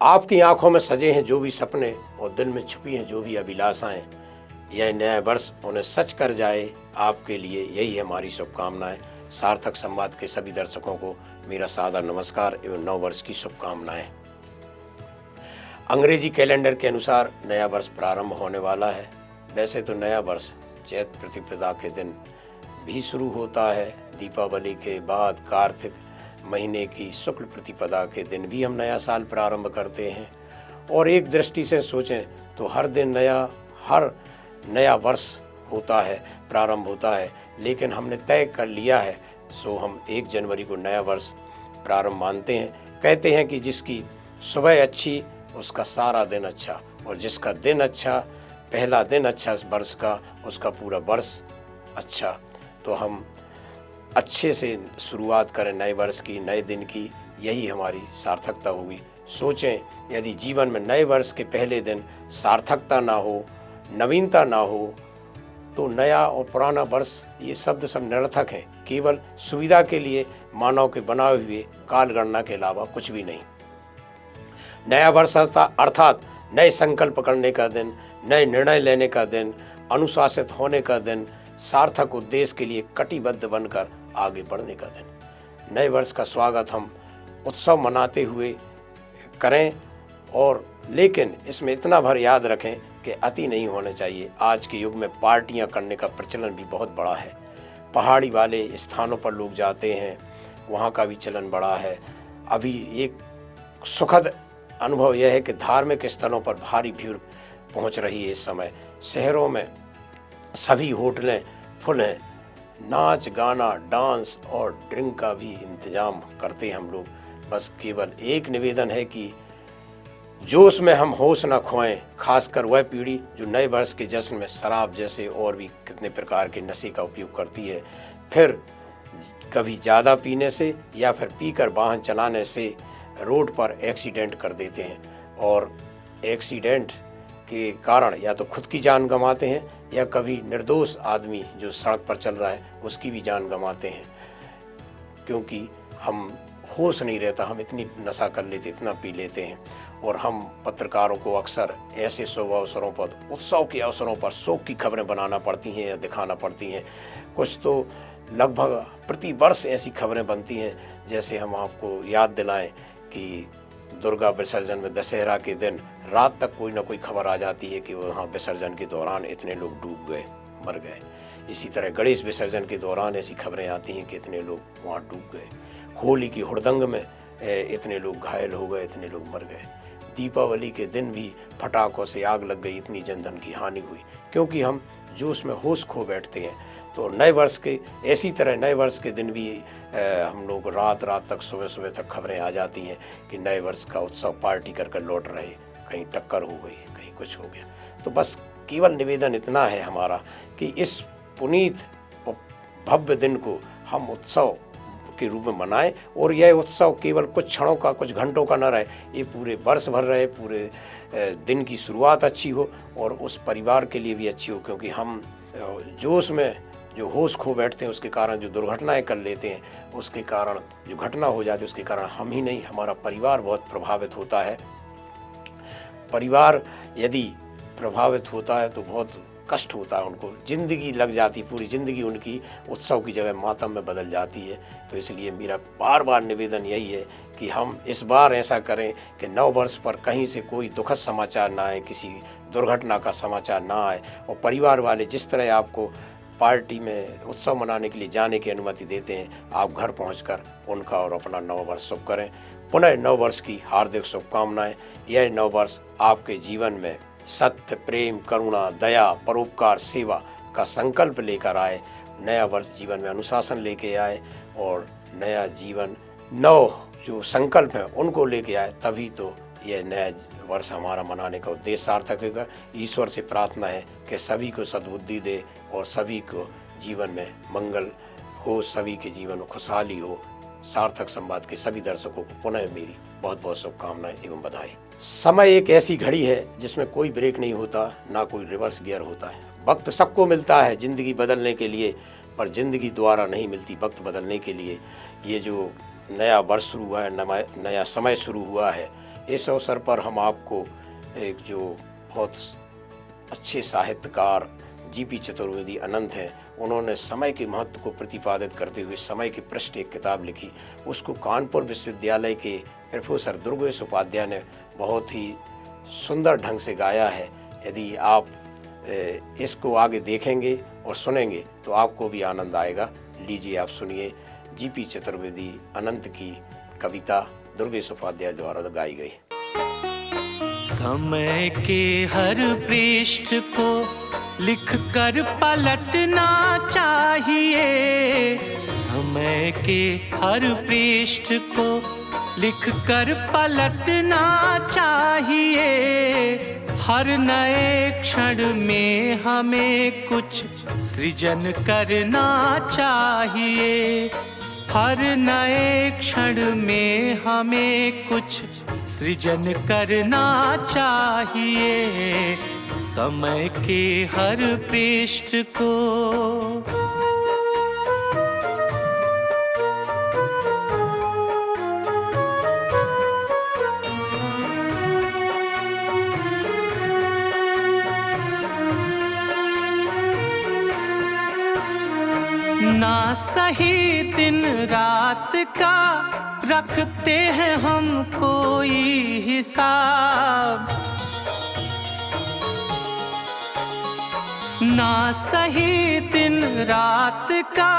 आपकी आंखों में सजे हैं जो भी सपने और दिल में छुपी हैं जो भी अभिलाषाएं, यह नया वर्ष उन्हें सच कर जाए आपके लिए, यही हमारी शुभकामनाएं। सार्थक संवाद के सभी दर्शकों को मेरा सादर नमस्कार एवं नव वर्ष की शुभकामनाएं। अंग्रेजी कैलेंडर के अनुसार नया वर्ष प्रारंभ होने वाला है। वैसे तो नया वर्ष चैत प्रतिपदा के दिन भी शुरू होता है। दीपावली के बाद कार्तिक महीने की शुक्ल प्रतिपदा के दिन भी हम नया साल प्रारंभ करते हैं। और एक दृष्टि से सोचें तो हर दिन हर नया वर्ष होता है, प्रारंभ होता है। लेकिन हमने तय कर लिया है सो हम 1 जनवरी को नया वर्ष प्रारंभ मानते हैं। कहते हैं कि जिसकी सुबह अच्छी उसका सारा दिन अच्छा, और जिसका दिन अच्छा, पहला दिन अच्छा इस वर्ष का, उसका पूरा वर्ष अच्छा। तो हम अच्छे से शुरुआत करें नए वर्ष की, नए दिन की, यही हमारी सार्थकता होगी। सोचें यदि जीवन में नए वर्ष के पहले दिन सार्थकता ना हो, नवीनता ना हो, तो नया और पुराना वर्ष ये शब्द सब निरर्थक हैं, केवल सुविधा के लिए मानव के बनाए हुए कालगणना के अलावा कुछ भी नहीं। नया वर्ष अर्थात नए संकल्प करने का दिन, नए निर्णय लेने का दिन, अनुशासित होने का दिन, सार्थक उद्देश्य के लिए कटिबद्ध बनकर आगे बढ़ने का दिन। नए वर्ष का स्वागत हम उत्सव मनाते हुए करें, और लेकिन इसमें इतना भर याद रखें कि अति नहीं होना चाहिए। आज के युग में पार्टियां करने का प्रचलन भी बहुत बड़ा है। पहाड़ी वाले स्थानों पर लोग जाते हैं, वहाँ का भी चलन बड़ा है। अभी एक सुखद अनुभव यह है कि धार्मिक स्थलों पर भारी भीड़ पहुँच रही है। इस समय शहरों में सभी होटलें फुल हैं। नाच गाना, डांस और ड्रिंक का भी इंतजाम करते हैं हम लोग। बस केवल एक निवेदन है कि जोश में हम होश न खोएं, खासकर वह पीढ़ी जो नए वर्ष के जश्न में शराब जैसे और भी कितने प्रकार के नशे का उपयोग करती है। फिर कभी ज़्यादा पीने से या फिर पीकर वाहन चलाने से रोड पर एक्सीडेंट कर देते हैं, और एक्सीडेंट के कारण या तो खुद की जान गंवाते हैं या कभी निर्दोष आदमी जो सड़क पर चल रहा है उसकी भी जान गंवाते हैं, क्योंकि हम होश नहीं रहता, हम इतनी नशा कर लेते, इतना पी लेते हैं। और हम पत्रकारों को अक्सर ऐसे शुभ अवसरों पर, उत्सव के अवसरों पर शोक की खबरें बनाना पड़ती हैं या दिखाना पड़ती हैं। कुछ तो लगभग प्रति वर्ष ऐसी खबरें बनती हैं, जैसे हम आपको याद दिलाएं कि दुर्गा विसर्जन में दशहरा के दिन रात तक कोई ना कोई खबर आ जाती है कि वहाँ विसर्जन के दौरान इतने लोग डूब गए, मर गए। इसी तरह गणेश विसर्जन के दौरान ऐसी खबरें आती हैं कि इतने लोग वहाँ डूब गए। होली की हुड़दंग में इतने लोग घायल हो गए, इतने लोग मर गए। दीपावली के दिन भी पटाखों से आग लग गई, इतनी जनधन की हानि हुई, क्योंकि हम जोश में होश खो बैठते हैं। तो नए वर्ष के इसी तरह नए वर्ष के दिन भी हम लोग रात तक, सुबह तक खबरें आ जाती हैं कि नए वर्ष का उत्सव पार्टी कर लौट रहे, कहीं टक्कर हो गई, कहीं कुछ हो गया। तो बस केवल निवेदन इतना है हमारा कि इस पुनीत और भव्य दिन को हम उत्सव के रूप में मनाएं, और यह उत्सव केवल कुछ क्षणों का, कुछ घंटों का न रहे, ये पूरे वर्ष भर रहे। पूरे दिन की शुरुआत अच्छी हो और उस परिवार के लिए भी अच्छी हो, क्योंकि हम जोश में जो होश खो बैठते हैं उसके कारण जो दुर्घटनाएं कर लेते हैं, उसके कारण जो घटना हो जाती है उसके कारण हम ही नहीं, हमारा परिवार बहुत प्रभावित होता है। परिवार यदि प्रभावित होता है तो बहुत कष्ट होता है, उनको जिंदगी लग जाती, पूरी ज़िंदगी उनकी उत्सव की जगह मातम में बदल जाती है। तो इसलिए मेरा बार बार निवेदन यही है कि हम इस बार ऐसा करें कि नव वर्ष पर कहीं से कोई दुखद समाचार ना आए, किसी दुर्घटना का समाचार ना आए, और परिवार वाले जिस तरह आपको पार्टी में उत्सव मनाने के लिए जाने की अनुमति देते हैं, आप घर पहुंचकर उनका और अपना नव वर्ष शुभ करें। पुनः नव वर्ष की हार्दिक शुभकामनाएं। यह नव वर्ष आपके जीवन में सत्य, प्रेम, करुणा, दया, परोपकार, सेवा का संकल्प लेकर आए। नया वर्ष जीवन में अनुशासन लेके आए, और नया जीवन नव जो संकल्प हैं उनको लेके आए, तभी तो यह नया वर्ष हमारा मनाने का उद्देश्य सार्थक होगा। ईश्वर से प्रार्थना है कि सभी को सद्बुद्धि दे और सभी को जीवन में मंगल हो, सभी के जीवन में खुशहाली हो। सार्थक संवाद के सभी दर्शकों को पुनः मेरी बहुत बहुत शुभकामनाएं एवं बधाई। समय एक ऐसी घड़ी है जिसमें कोई ब्रेक नहीं होता, ना कोई रिवर्स गियर होता है। वक्त सबको मिलता है ज़िंदगी बदलने के लिए, पर ज़िंदगी द्वारा नहीं मिलती वक्त बदलने के लिए। ये जो नया वर्ष शुरू हुआ है, नया समय शुरू हुआ है, इस अवसर पर हम आपको एक जो बहुत अच्छे साहित्यकार जीपी चतुर्वेदी अनंत हैं, उन्होंने समय के महत्व को प्रतिपादित करते हुए समय के पृष्ठ एक किताब लिखी। उसको कानपुर विश्वविद्यालय के प्रोफेसर दुर्गेश उपाध्याय ने बहुत ही सुंदर ढंग से गाया है। यदि आप इसको आगे देखेंगे और सुनेंगे तो आपको भी आनंद आएगा। लीजिए आप सुनिए जीपी चतुर्वेदी अनंत की कविता दुर्गेश उपाध्याय द्वारा गाई गई। समय के हर पृष्ठ को लिख कर पलटना चाहिए, समय के हर पृष्ठ को लिख कर पलटना चाहिए। हर नए क्षण में हमें कुछ सृजन करना चाहिए, हर नए क्षण में हमें कुछ सृजन करना चाहिए। समय के हर पृष्ठ को ना सही दिन रात का रखते हैं हम कोई हिसाब, ना सही दिन रात का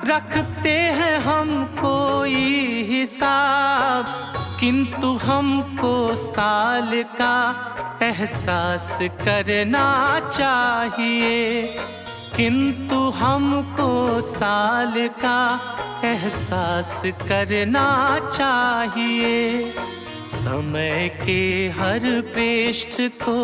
रखते हैं हम कोई हिसाब। किंतु हमको साल का एहसास करना चाहिए, किंतु हमको साल का एहसास करना चाहिए। समय के हर पृष्ठ को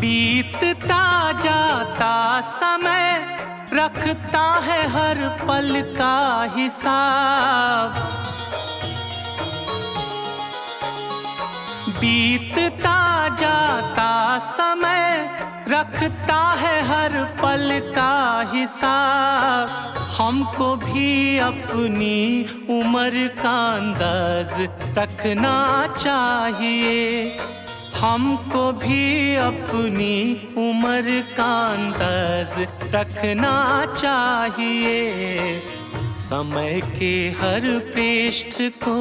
बीतता जाता समय रखता है हर पल का हिसाब, बीतता जाता समय रखता है हर पल का हिसाब। हमको भी अपनी उम्र का अंदाज रखना चाहिए, हमको भी अपनी उम्र का अंदाज रखना चाहिए। समय के हर पृष्ठ को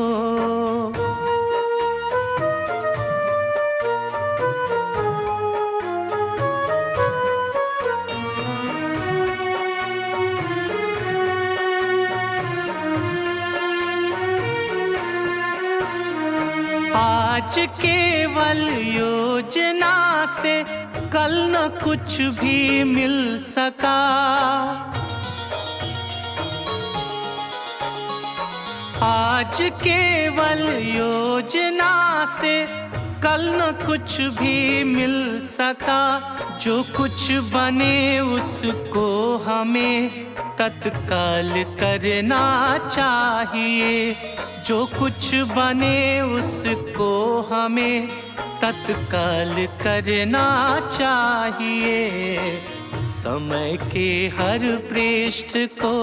आज केवल योजना से कल न कुछ भी मिल सका, आज केवल योजना से कल न कुछ भी मिल सका। जो कुछ बने उसको हमें तत्काल करना चाहिए, जो कुछ बने उसको हमें तत्काल करना चाहिए। समय के हर पृष्ठ को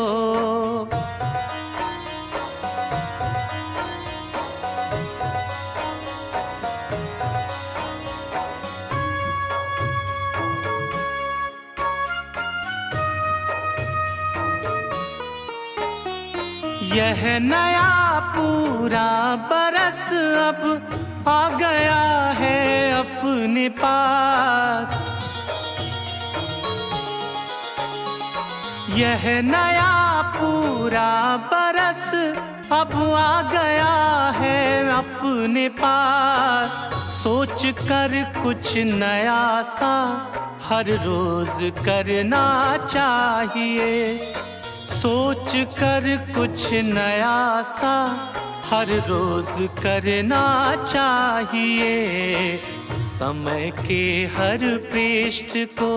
यह नया पूरा बरस अब आ गया है अपने पास, यह नया पूरा बरस अब आ गया है अपने पास। सोच कर कुछ नया सा हर रोज करना चाहिए, सोच कर कुछ नया सा हर रोज करना चाहिए। समय के हर पृष्ठ को